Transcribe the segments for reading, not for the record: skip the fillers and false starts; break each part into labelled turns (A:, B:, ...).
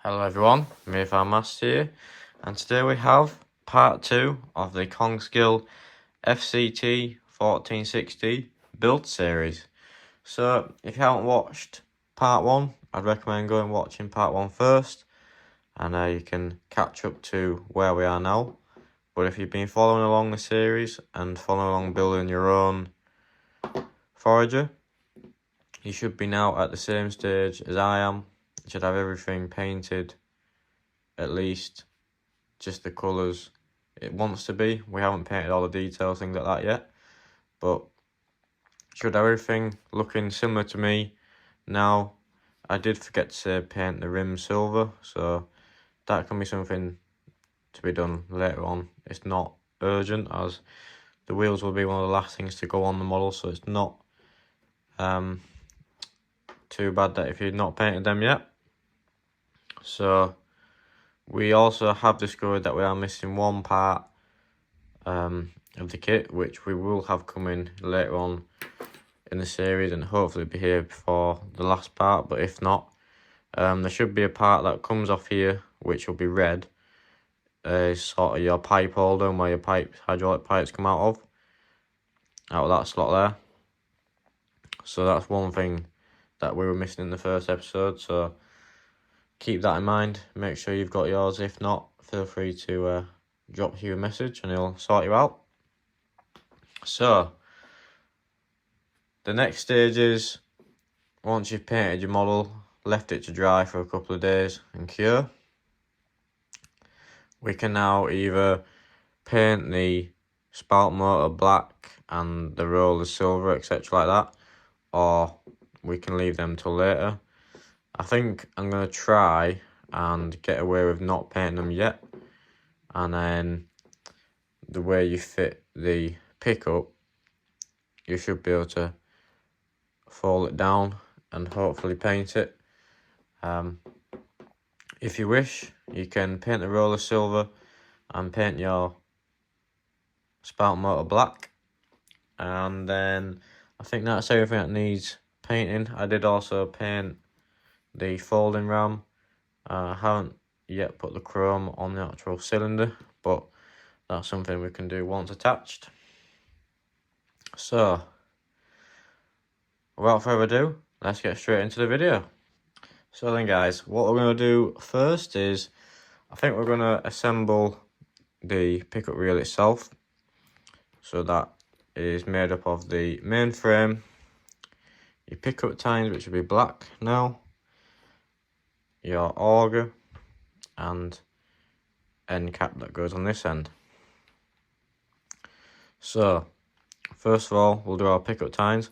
A: Hello everyone, Master here, and today we have part 2 of the Kongskilde FCT 1460 build series. So if you haven't watched part 1, I'd recommend going watching part 1 first, and you can catch up to where we are now. But if you've been following along the series and following along building your own forager, you should be now at the same stage as I am. You should have everything painted, at least just the colours it wants to be. We haven't painted all the details, things like that yet, but should have everything looking similar to me. Now, I did forget to paint the rim silver, so that can be something to be done later on. It's not urgent, as the wheels will be one of the last things to go on the model, so it's not too bad that if you've not painted them yet. So we also have discovered that we are missing one part of the kit, which we will have coming later on in the series and hopefully be here before the last part. But if not, there should be a part that comes off here which will be red, sort of your pipe holder, and where your hydraulic pipes come out of that slot there. So that's one thing that we were missing in the first episode, so keep that in mind. Make sure you've got yours. If not, feel free to drop Hugh a message and he'll sort you out. So the next stage is, once you've painted your model, left it to dry for a couple of days and cure, we can now either paint the spout motor black and the rollers silver, etc. like that, or we can leave them till later. I think I'm going to try and get away with not painting them yet, and then the way you fit the pickup, you should be able to fold it down and hopefully paint it. If you wish, you can paint the roller silver and paint your spout motor black, and then I think that's everything that needs painting. I did also paint the folding ram. I haven't yet put the chrome on the actual cylinder, but that's something we can do once attached. So without further ado, let's get straight into the video. So then guys, what we're going to do first is, I think we're going to assemble the pickup reel itself. So that is made up of the main frame, your pickup tines, which will be black now, your auger, and end cap that goes on this end. So first of all, we'll do our pickup tines.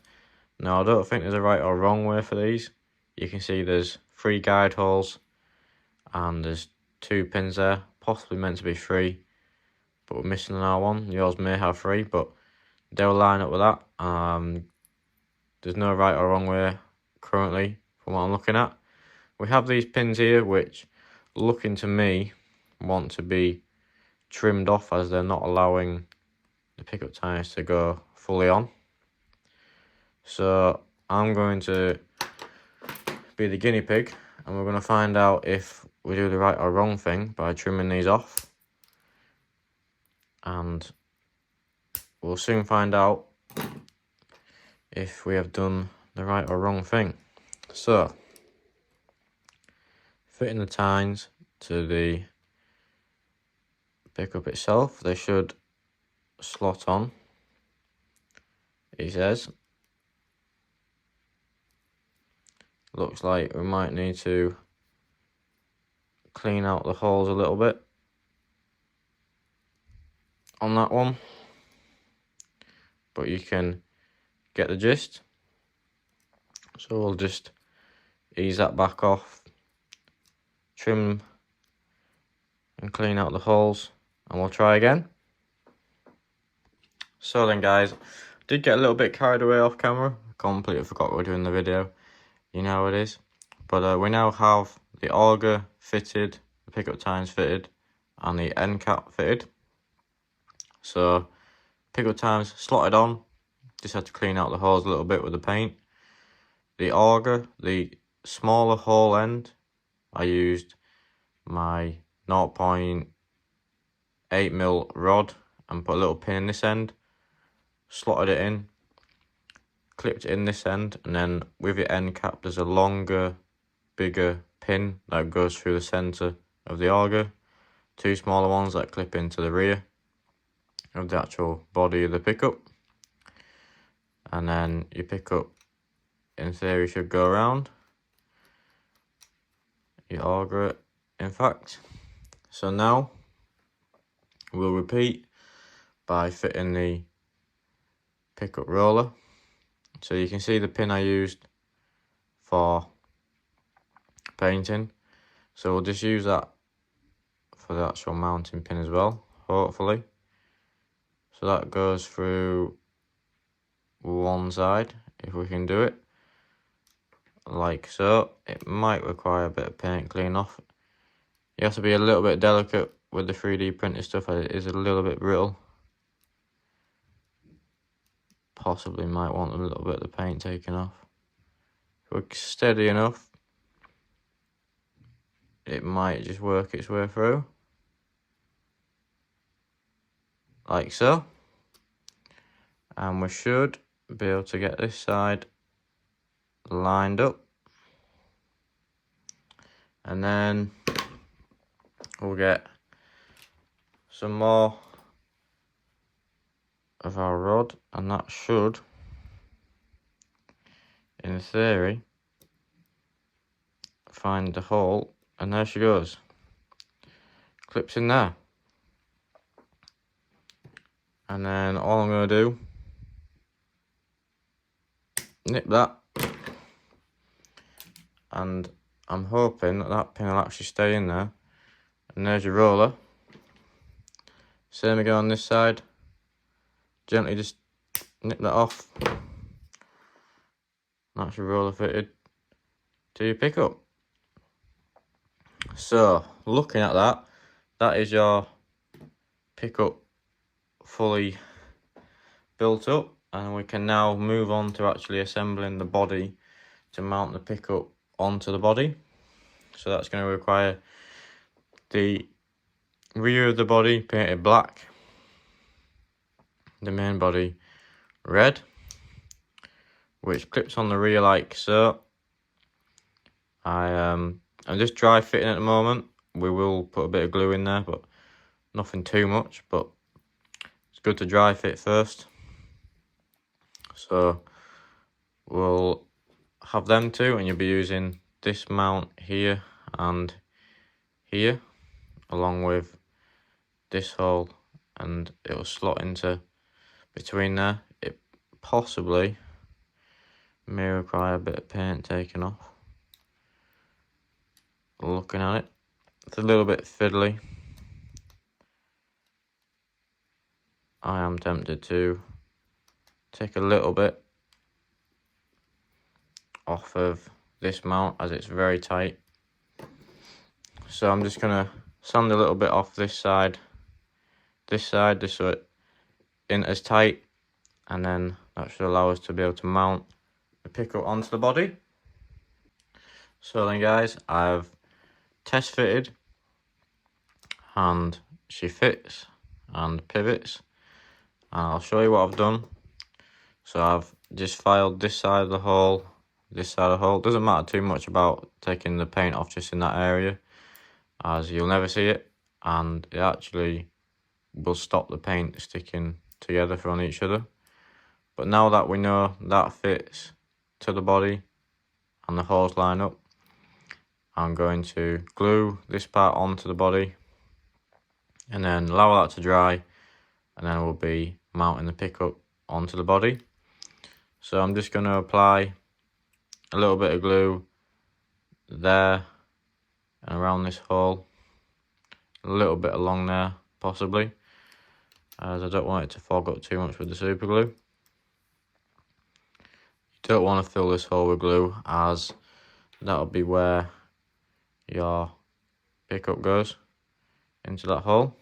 A: Now, I don't think there's a right or wrong way for these. You can see there's 3 guide holes and there's 2 pins there, possibly meant to be 3, but we're missing an R1. Yours may have 3, but they'll line up with that. There's no right or wrong way currently from what I'm looking at. We have these pins here which, looking to me, want to be trimmed off, as they're not allowing the pickup tines to go fully on. So I'm going to be the guinea pig, and we're going to find out if we do the right or wrong thing by trimming these off, and we'll soon find out if we have done the right or wrong thing. So, fitting the tines to the pickup itself, they should slot on, he says. Looks like we might need to clean out the holes a little bit on that one, but you can get the gist. So we'll just ease that back off, trim and clean out the holes, and we'll try again. So then guys, did get a little bit carried away off camera, completely forgot we were doing the video. You know how it is. But we now have the auger fitted, the pickup tines fitted, and the end cap fitted. So pickup tines slotted on, just had to clean out the holes a little bit with the paint. The auger, the smaller hole end, I used my 0.8mm rod and put a little pin in this end, slotted it in, clipped it in this end, and then with your end cap there's a longer, bigger pin that goes through the centre of the auger, two smaller ones that clip into the rear of the actual body of the pickup, and then your pickup in theory should go around. You auger it, in fact. So now we'll repeat by fitting the pickup roller. So you can see the pin I used for painting, so we'll just use that for the actual mounting pin as well, hopefully. So that goes through one side, if we can do it, like so. It might require a bit of paint clean off. You have to be a little bit delicate with the 3D printed stuff, as it is a little bit brittle. Possibly might want a little bit of the paint taken off. If we're steady enough, it might just work its way through, like so. And we should be able to get this side lined up, and then we'll get some more of our rod, and that should, in theory, find the hole, and there she goes, clips in there. And then all I'm going to do, nip that, and I'm hoping that that pin will actually stay in there. And there's your roller. Same again on this side, gently just nip that off. That's your roller fitted to your pickup. So looking at that, that is your pickup fully built up, and we can now move on to actually assembling the body to mount the pickup onto the body. So that's going to require the rear of the body painted black, the main body red, which clips on the rear like so. I'm just dry fitting at the moment. We will put a bit of glue in there, but nothing too much, but it's good to dry fit first. So we'll have them two, and you'll be using this mount here and here, along with this hole, and it'll slot into between there. It possibly may require a bit of paint taken off. Looking at it, it's a little bit fiddly. I am tempted to take a little bit off of this mount, as it's very tight. So I'm just going to sand a little bit off this side, just so it isn't as tight, and then that should allow us to be able to mount the pickup onto the body. So then guys, I've test fitted, and she fits and pivots, and I'll show you what I've done. So I've just filed this side of the hole, this side of the hole. Doesn't matter too much about taking the paint off just in that area, as you'll never see it, and it actually will stop the paint sticking together on each other. But now that we know that fits to the body and the holes line up, I'm going to glue this part onto the body and then allow that to dry, and then we'll be mounting the pickup onto the body. So I'm just going to apply a little bit of glue there and around this hole, a little bit along there possibly, as I don't want it to fog up too much with the super glue. You don't want to fill this hole with glue, as that'll be where your pickup goes, into that hole.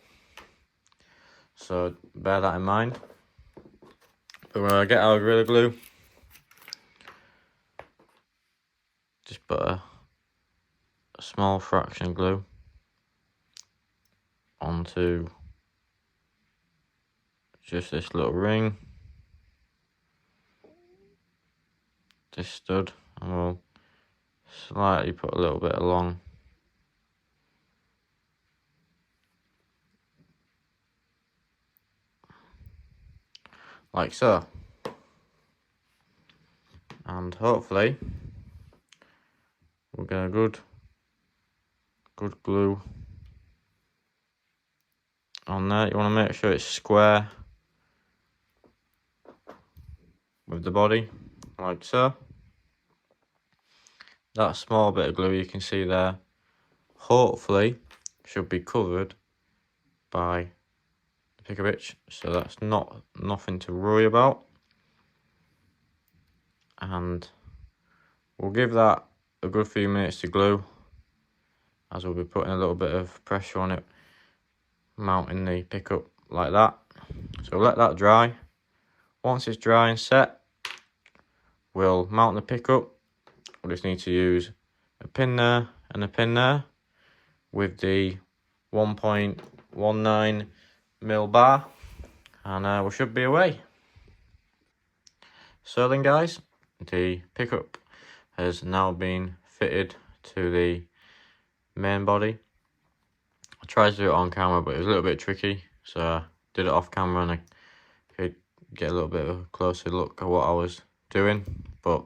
A: So bear that in mind. But when I get our Gorilla Glue, just put a small fraction of glue onto just this little ring, this stud, and we'll slightly put a little bit along like so, and hopefully we'll get a good glue on there. You want to make sure it's square with the body, like so. That small bit of glue you can see there, hopefully should be covered by the pick a bitch, so that's nothing to worry about. And we'll give that a good few minutes to glue, as we'll be putting a little bit of pressure on it, mounting the pickup like that. So let that dry. Once it's dry and set, we'll mount the pickup. We just need to use a pin there and a pin there with the 1.19mm bar, and we should be away. So then guys, the pickup has now been fitted to the main body. I tried to do it on camera, but it was a little bit tricky, so I did it off camera and I could get a little bit of a closer look at what I was doing. But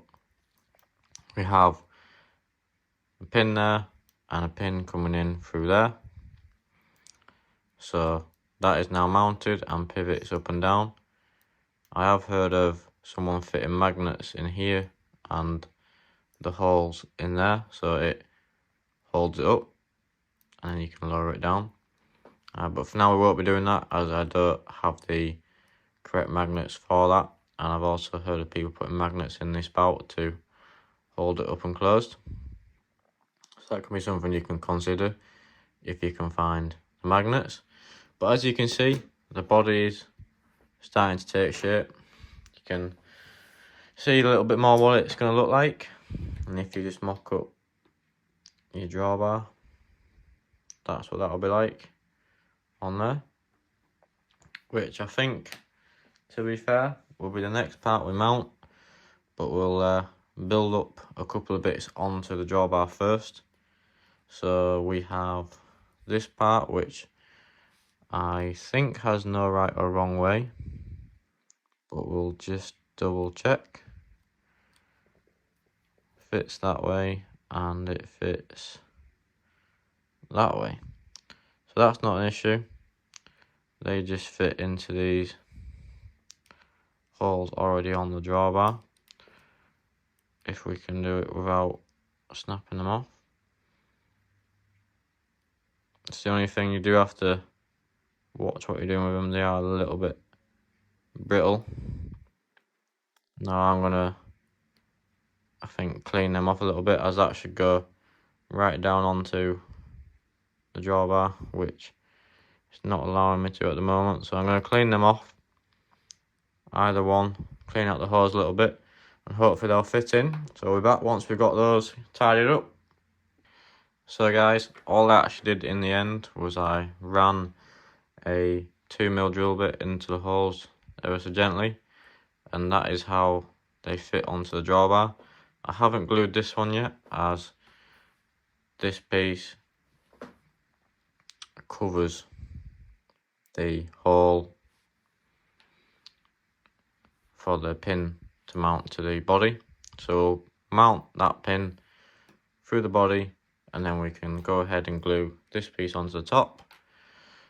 A: we have a pin there and a pin coming in through there, so that is now mounted and pivots up and down. I have heard of someone fitting magnets in here and the holes in there, so it holds it up and then you can lower it down. But for now we won't be doing that, as I don't have the correct magnets for that, and I've also heard of people putting magnets in this bout to hold it up and closed. So that can be something you can consider if you can find the magnets. But as you can see, the body is starting to take shape. You can see a little bit more what it's going to look like. And if you just mock up your drawbar, that's what that'll be like on there. Which I think, to be fair, will be the next part we mount. But we'll build up a couple of bits onto the drawbar first. So we have this part, which I think has no right or wrong way, but we'll just double check. Fits that way and it fits that way, so that's not an issue. They just fit into these holes already on the drawbar, if we can do it without snapping them off. It's the only thing, you do have to watch what you're doing with them. They are a little bit brittle. Now I'm gonna, I think, clean them off a little bit, as that should go right down onto the drawbar, which is not allowing me to at the moment. So I'm going to clean them off, either one, clean out the hose a little bit, and hopefully they'll fit in. So we'll be back once we've got those tidied up. So guys, all I actually did in the end was I ran a 2mm drill bit into the holes ever so gently, and that is how they fit onto the drawbar. I haven't glued this one yet, as this piece covers the hole for the pin to mount to the body. So mount that pin through the body, and then we can go ahead and glue this piece onto the top.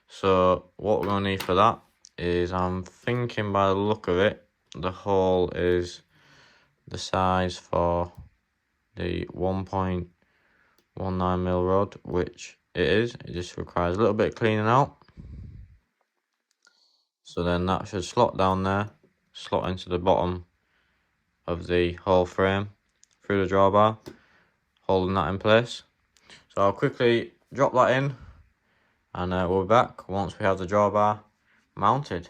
A: So what we're going to need for that is, I'm thinking by the look of it, the hole is the size for the 1.19mm rod, which it is. It just requires a little bit of cleaning out. So then that should slot down there, slot into the bottom of the whole frame through the drawbar, holding that in place. So I'll quickly drop that in, and we'll be back once we have the drawbar mounted.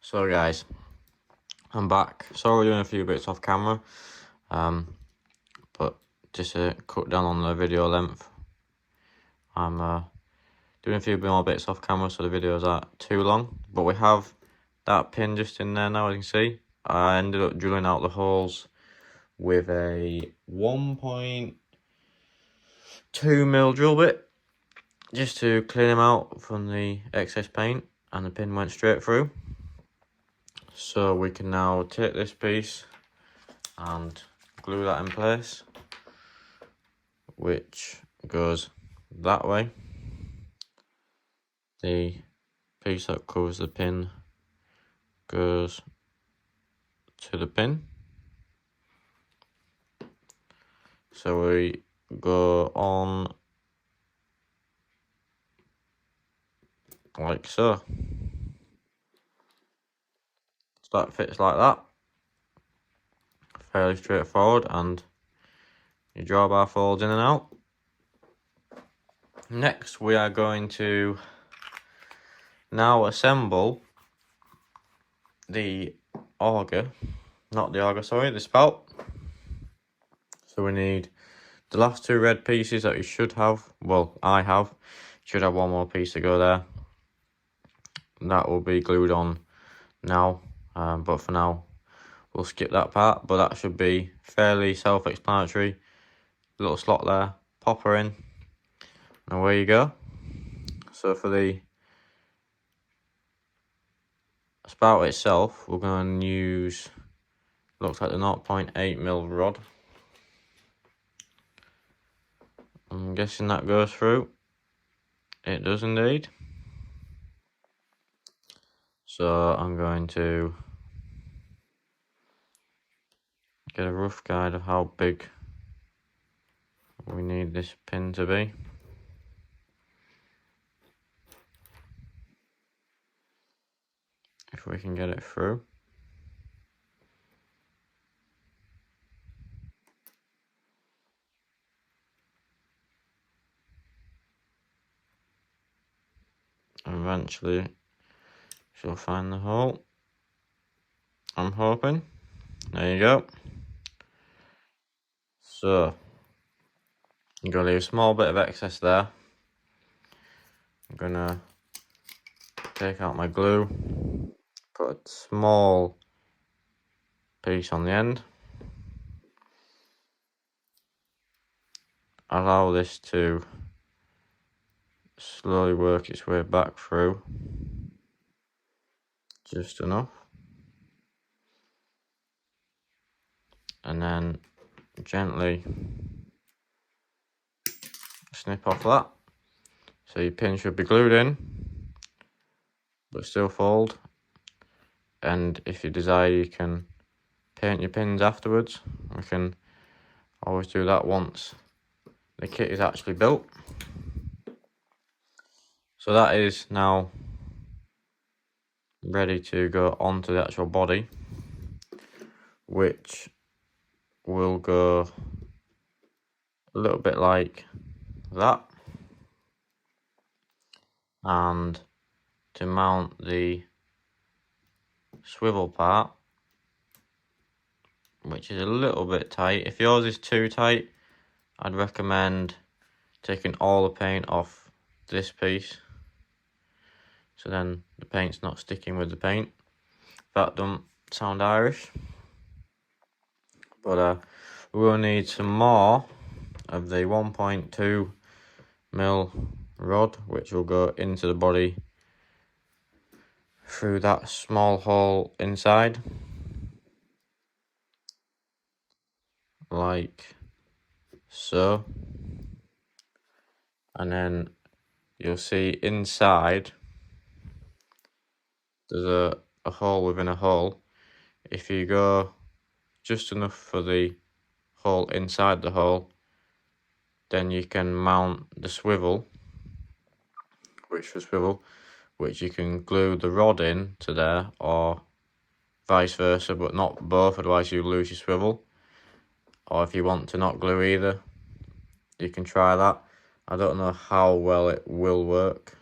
A: So guys, I'm back. Sorry we're doing a few bits off camera, but just to cut down on the video length, I'm doing doing a few more bits off camera so the videos aren't too long. But we have that pin just in there now, as you can see. I ended up drilling out the holes with a 1.2mm drill bit, just to clean them out from the excess paint, and the pin went straight through. So we can now take this piece and glue that in place, which goes that way. The piece that covers the pin goes to the pin. So we go on like so. So that fits like that. Fairly straightforward, and your drawbar folds in and out. Next we are going to now assemble the auger, the spout. So we need the last two red pieces that you should have, well, I have. Should have one more piece to go there. That will be glued on now, but for now we'll skip that part. But that should be fairly self-explanatory. Little slot there, pop her in, and away you go. So for the spout itself, we're going to use, looks like the 0.8mm rod. I'm guessing that goes through. It does indeed. So I'm going to get a rough guide of how big we need this pin to be. If we can get it through. Eventually she'll find the hole, I'm hoping. There you go. So I'm going to leave a small bit of excess there. I'm going to take out my glue, put a small piece on the end, allow this to slowly work its way back through, just enough, and then gently snip off that. So your pin should be glued in, but still fold. And if you desire, you can paint your pins afterwards. We can always do that once the kit is actually built. So that is now ready to go onto the actual body, which will go a little bit like that. And to mount the swivel part, which is a little bit tight. If yours is too tight, I'd recommend taking all the paint off this piece, so then the paint's not sticking with the paint. That don't sound Irish. But we will need some more of the 1.2mm rod, which will go into the body through that small hole inside, like so. And then you'll see inside there's a hole within a hole. If you go just enough for the hole inside the hole, then you can mount the swivel, which you can glue the rod in to there, or vice versa, but not both, otherwise you lose your swivel. Or if you want to not glue either, you can try that. I don't know how well it will work,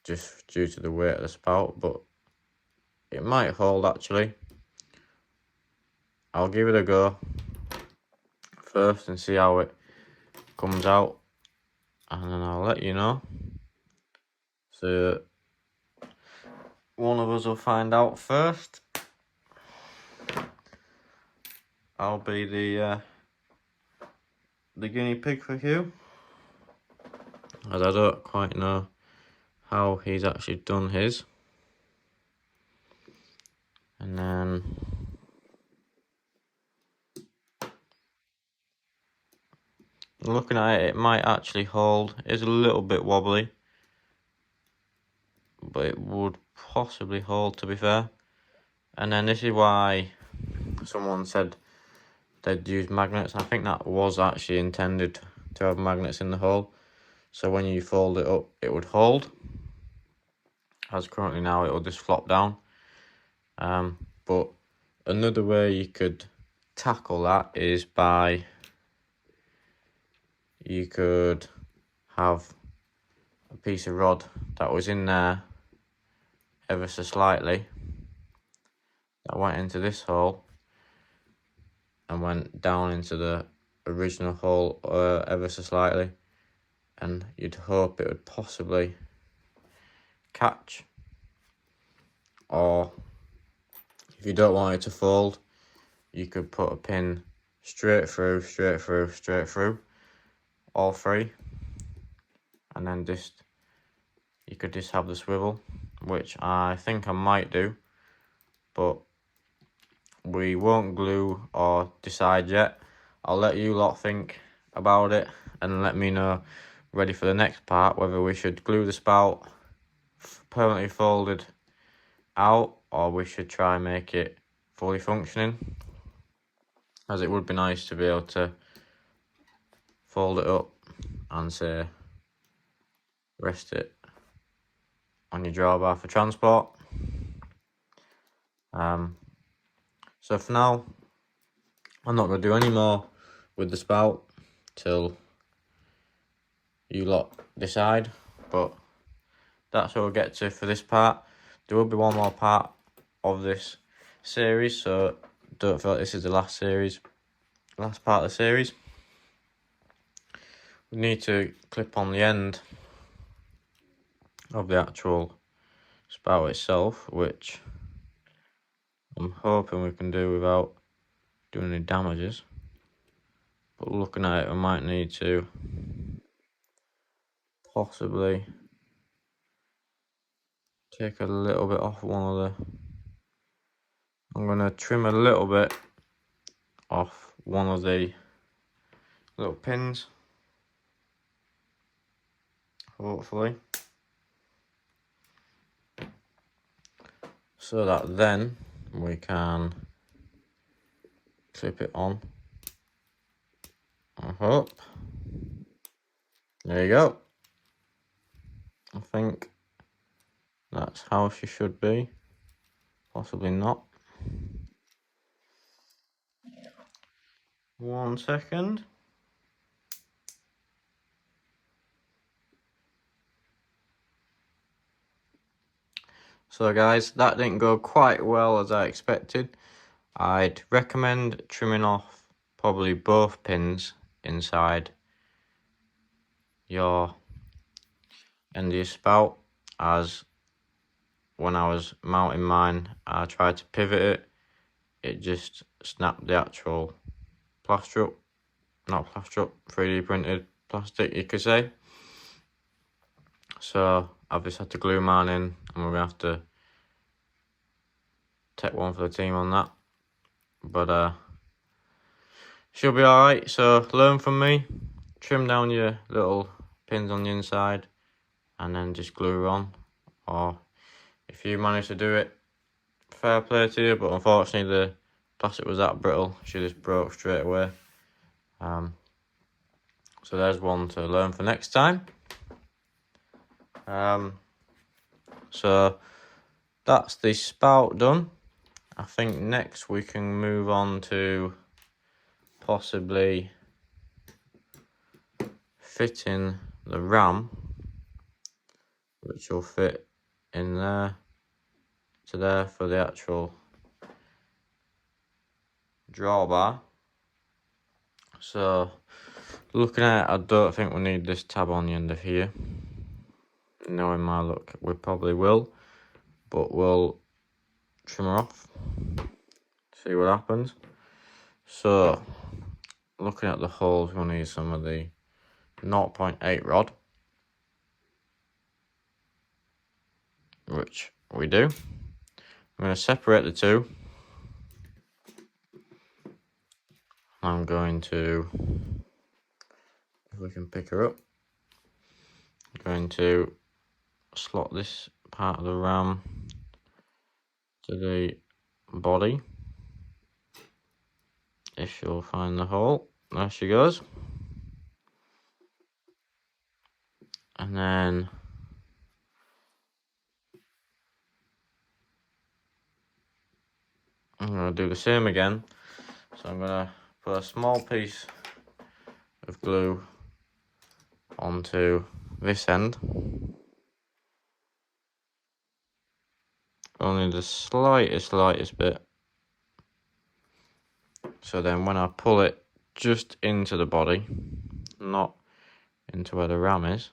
A: just due to the weight of the spout, but it might hold actually. I'll give it a go first and see how it comes out. and then I'll let you know. So one of us will find out first. I'll be the guinea pig for Hugh, as I don't quite know how he's actually done his. And then looking at it, it might actually hold. It's a little bit wobbly, but it would possibly hold, to be fair. And then this is why someone said they'd use magnets. I think that was actually intended to have magnets in the hole, so when you fold it up it would hold. As currently now it will just flop down. But another way you could tackle that is by, you could have a piece of rod that was in there ever so slightly, that went into this hole and went down into the original hole ever so slightly, and you'd hope it would possibly catch. Or if you don't want it to fold, you could put a pin straight through, all three, and then you could just have the swivel, which I think I might do, but we won't glue or decide yet. I'll let you lot think about it and let me know, ready for the next part, whether we should glue the spout permanently folded out or we should try and make it fully functioning, as it would be nice to be able to fold it up and say rest it on your drawbar for transport. So for now, I'm not going to do any more with the spout till you lot decide, but that's what we'll get to for this part. There will be one more part of this series, so don't feel like this is the last part of the series. We need to clip on the end of the actual spout itself, which I'm hoping we can do without doing any damages. But looking at it, I might need to possibly take a little bit off one of the... I'm going to trim a little bit off one of the little pins, hopefully, so that then we can clip it on. I hope. There you go. I think that's how she should be. Possibly not. 1 second. So guys, that didn't go quite well as I expected. I'd recommend trimming off probably both pins inside your end of your spout, as when I was mounting mine, I tried to pivot it, it just snapped the actual plaster up, not plaster up, 3D printed plastic, you could say. So I've just had to glue mine in, and we're gonna have to take one for the team on that. But she'll be alright. So learn from me, trim down your little pins on the inside and then just glue her on. Or if you manage to do it, fair play to you, but unfortunately the plastic was that brittle, she just broke straight away. So there's one to learn for next time. So that's the spout done. I think next we can move on to possibly fitting the ram, which will fit in there to there for the actual drawbar. So Looking at it, I don't think we need this tab on the end of here. Knowing my luck, we probably will, but we'll trim her off, see what happens. So, looking at the holes, we'll need some of the 0.8 rod, which we do. I'm going to separate the two. I'm going to, if we can pick her up, I'm going to slot this part of the ram to the body. If she'll find the hole, there she goes. And then I'm going to do the same again. So I'm going to put a small piece of glue onto this end. Only the slightest bit. So then when I pull it just into the body, not into where the ram is,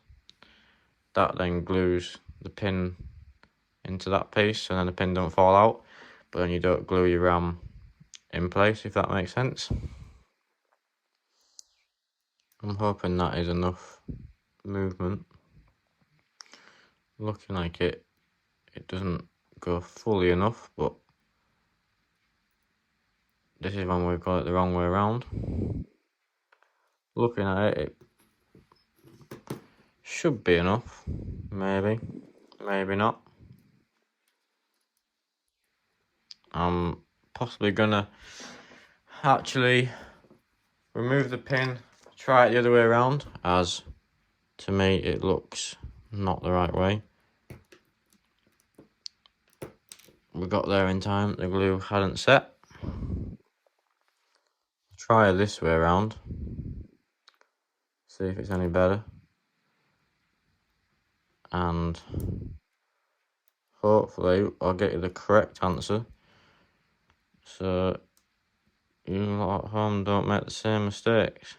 A: that then glues the pin into that piece, and then the pin don't fall out, but then you don't glue your ram in place, if that makes sense. I'm hoping that is enough movement. Looking like it doesn't go fully enough, but this is when we've got it the wrong way around. Looking at it, it should be enough. Maybe not. I'm possibly gonna actually remove the pin, try it the other way around, as to me it looks not the right way. We got there in time, the glue hadn't set. Try it this way around, see if it's any better, and hopefully I'll get you the correct answer, so you lot at home don't make the same mistakes.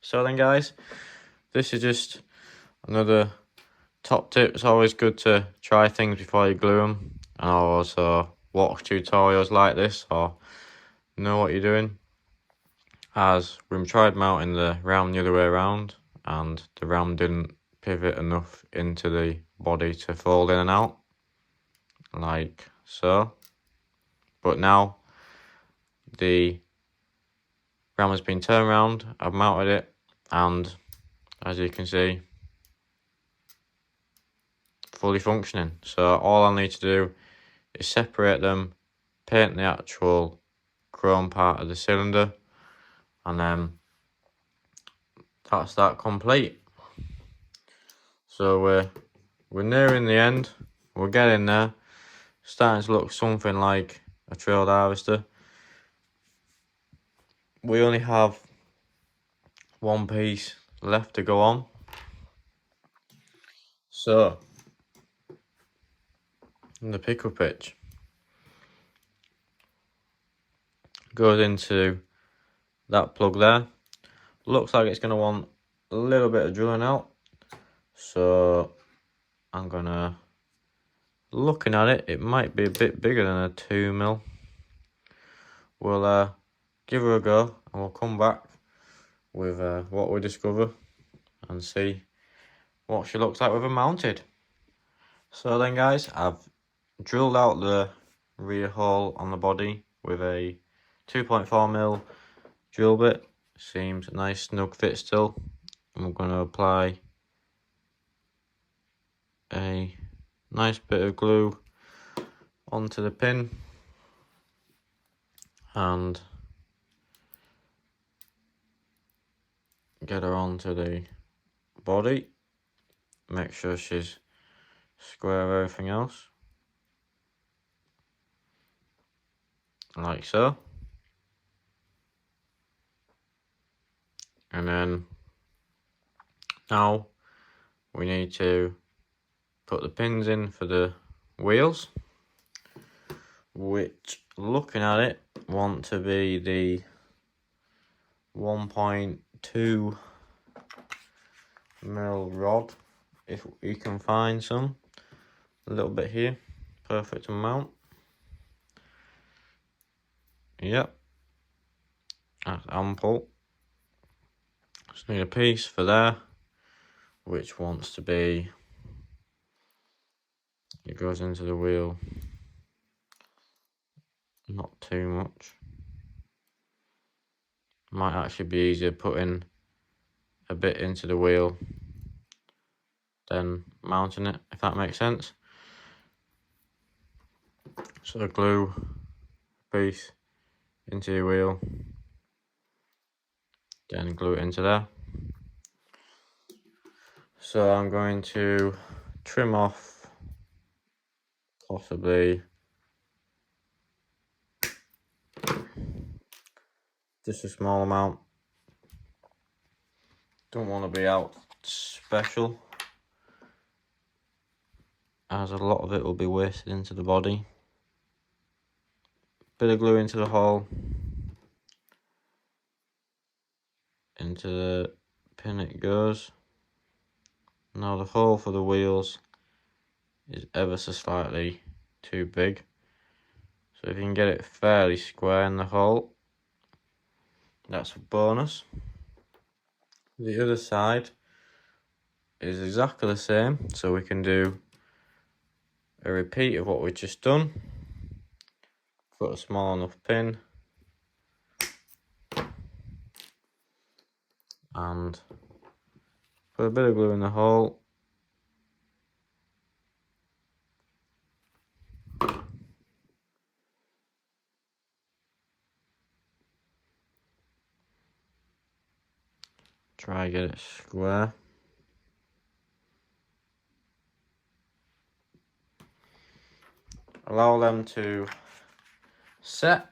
A: So then guys, this is just another top tip. It's always good to try things before you glue them, and I'll also watch tutorials like this or know what you're doing, as we tried mounting the ram the other way around and the ram didn't pivot enough into the body to fold in and out like so. But now the ram has been turned around, I've mounted it, and as you can see, fully functioning. So all I need to do is separate them, paint the actual chrome part of the cylinder, and then that's that complete. So we're nearing the end, we're getting there, starting to look something like a trailed harvester. We only have one piece left to go on. So the pickle pitch goes into that plug there. Looks like it's going to want a little bit of drilling out, so I'm gonna, looking at it, it might be a bit bigger than a 2mm. We'll give her a go and we'll come back with what we discover and see what she looks like with her mounted. So then guys, I've drilled out the rear hole on the body with a 2.4mm drill bit. Seems a nice snug fit still. I'm going to apply a nice bit of glue onto the pin and get her onto the body. Make sure she's square of everything else, like so. And then now we need to put the pins in for the wheels. which, looking at it, want to be the 1.2 mil rod, if we can find some. A little bit here, perfect amount. Yep, that's ample. Just need a piece for there, which wants to be, it goes into the wheel, not too much. Might actually be easier putting a bit into the wheel than mounting it, if that makes sense. So glue a piece into your wheel, then glue it into there. So I'm going to trim off possibly just a small amount. Don't want to be out special, as a lot of it will be wasted into the body. Bit of glue into the hole, into the pin it goes. Now the hole for the wheels is ever so slightly too big, so if you can get it fairly square in the hole, that's a bonus. The other side is exactly the same, so we can do a repeat of what we've just done. Put a small enough pin and put a bit of glue in the hole. Try get it square. Allow them to set,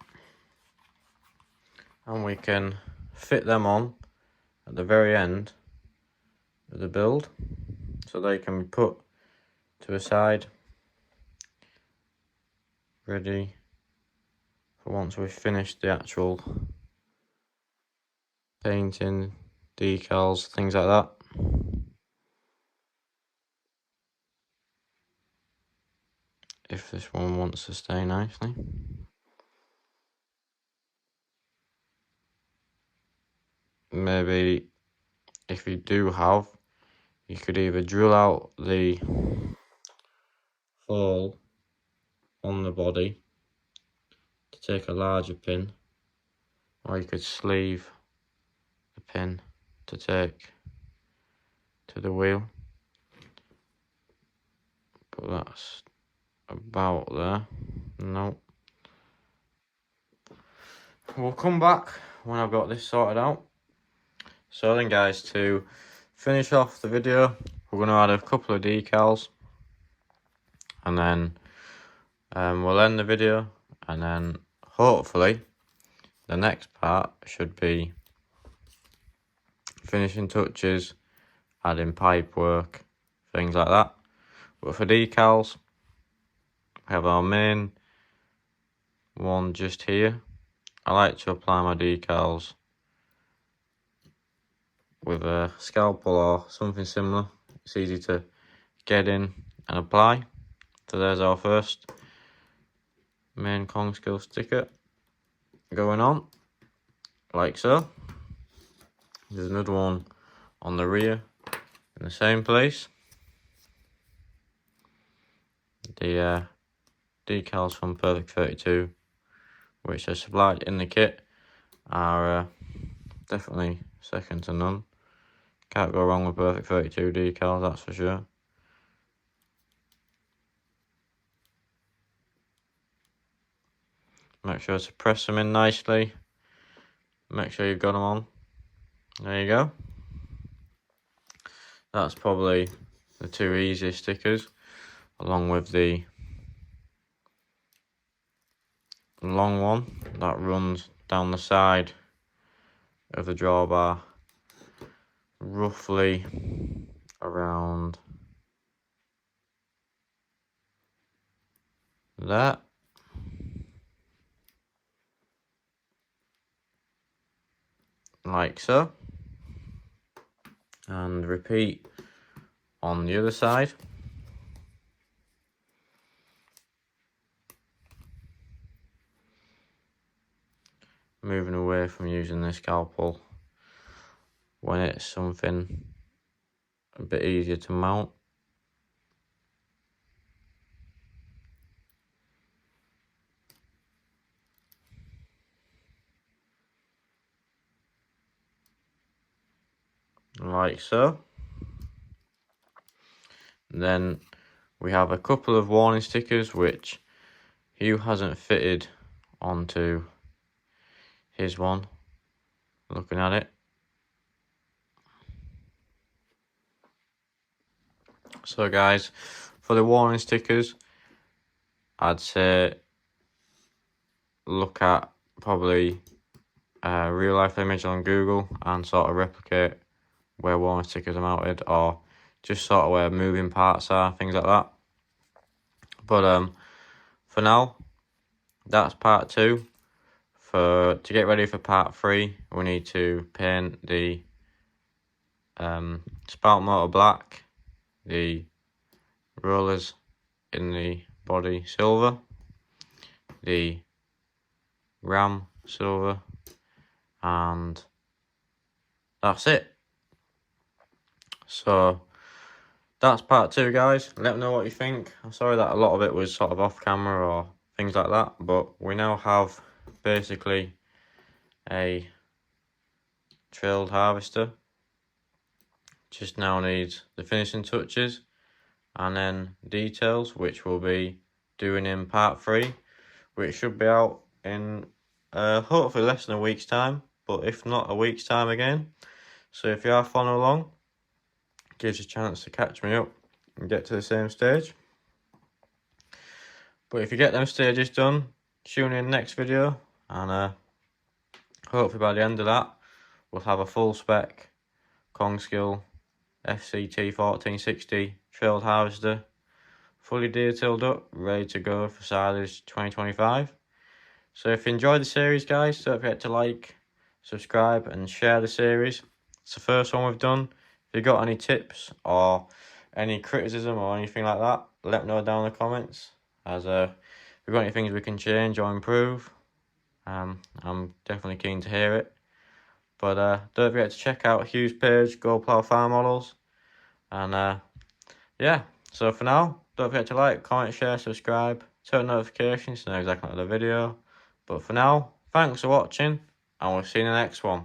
A: and we can fit them on at the very end of the build, so they can be put to a side, ready for once we've finished the actual painting, decals, things like that. If this one wants to stay nicely. Maybe if you do have, you could either drill out the hole on the body to take a larger pin, or you could sleeve the pin to take to the wheel. But that's about there. No. We'll come back when I've got this sorted out. So then guys, to finish off the video, we're going to add a couple of decals, and then we'll end the video, and then hopefully the next part should be finishing touches, adding pipe work, things like that. But for decals, we have our main one just here. I like to apply my decals with a scalpel or something similar. It's easy to get in and apply. So there's our first main Kongskilde sticker going on, like so. There's another one on the rear in the same place. The decals from Perfect 32, which are supplied in the kit, are definitely second to none. Can't go wrong with Perfect 32 decals, that's for sure. Make sure to press them in nicely. Make sure you've got them on. There you go. That's probably the two easiest stickers, along with the long one that runs down the side of the drawbar, roughly around there. like so, and repeat on the other side. Moving away from using the scalpel when it's something a bit easier to mount. Like so. Then we have a couple of warning stickers which Hugh hasn't fitted onto his one. Looking at it. So guys, for the warning stickers, I'd say look at probably a real life image on Google and sort of replicate where warning stickers are mounted, or just sort of where moving parts are, things like that. But for now, that's part 2. To get ready for part 3, we need to paint the spout motor black, the rollers in the body silver, the ram silver, and that's it. So that's part 2, guys. Let me know what you think. I'm sorry that a lot of it was sort of off camera or things like that, but we now have basically a trailed harvester. Just now needs the finishing touches and then details, which we'll be doing in part 3, which should be out in hopefully less than a week's time, but if not, a week's time again. So if you are following along, it gives you a chance to catch me up and get to the same stage. But if you get them stages done, tune in next video, and hopefully by the end of that we'll have a full spec Kongskilde FCT 1460 trailed harvester, fully detailed up, ready to go for silage 2025. So if you enjoyed the series, guys, don't forget to like, subscribe and share the series. It's the first one we've done. If you've got any tips or any criticism or anything like that, let me know down in the comments. As if we've got any things we can change or improve, I'm definitely keen to hear it. But don't forget to check out Hugh's page, Go Plough Farm Models. And yeah, so for now, don't forget to like, comment, share, subscribe, turn notifications to know exactly what the video. But for now, thanks for watching, and we'll see you in the next one.